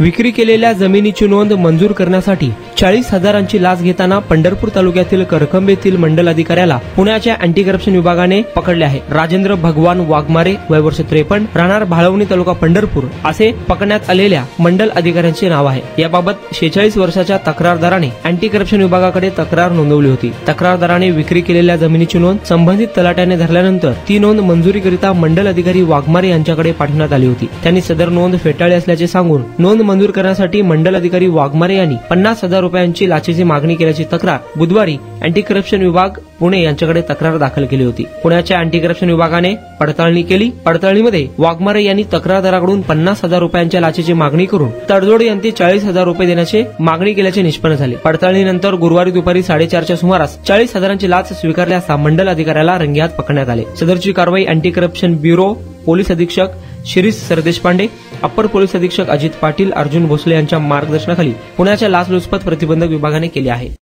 विक्री केलेल्या जमिनीची नोंद मंजूर करण्यासाठी 40,000ची लाच घेताना पंढरपूर तालुक्यातील करकंबेतील मंडल अधिकाऱ्याला पुण्याच्या अँटी करप्शन विभागाने पकडले आहे। राजेंद्र भगवान वाघमारे, वय वर्ष 53, राहणार भाळवणी, तालुका पंढरपूर असे पकडण्यात आलेल्या मंडल अधिकाऱ्यांचे नाव आहे। याबाबत 46 वर्षाच्या तक्रारदाराने अँटी करप्शन विभागाकडे तक्रार नोंदवली होती। तक्रारदाराने विक्री केलेल्या जमिनीची नोंद संबंधित तलाट्याने धरल्यानंतर ती नोंद मंजुरीकरिता मंडल अधिकारी वाघमारे यांच्याकडे पाठवण्यात आली होती। त्यांनी सदर नोंद फेटाळली असल्याचे सांगून नोंद मंजूर करण्यासाठी मंडल अधिकारी वाघमारे यांनी 50,000 रुपयांची लाचेची मागणी केल्याची तक्रार बुधवारी अँटी करप्शन विभाग पुणे यांच्याकडे तक्रार दाखल केली होती। पुण्याच्या अँटी करप्शन विभागाने पडताळणी केली। पडताळणीमध्ये वाघमारे यांनी तक्रारदाराकडून 50,000 रुपयांच्या लाचेची मागणी करून तडजोड यांनी 40,000 रुपये देण्याची मागणी केल्याचे निष्पन्न झाले। पडताळणीनंतर गुरुवारी दुपारी 4:30च्या सुमारास 40,000ची लाच स्वीकारली असता मंडल अधिकाऱ्याला रंगेहात पकडण्यात आले। सदरची कारवाई अँटी करप्शन ब्युरो पोलीस अधीक्षक शिरीष सरदेशपांडे, अप्पर पोलीस अधीक्षक अजित पाटील, अर्जुन भोसले यांच्या मार्गदर्शनाखाली पुण्याच्या लाचलुचपत प्रतिबंधक विभागाने केली आहे।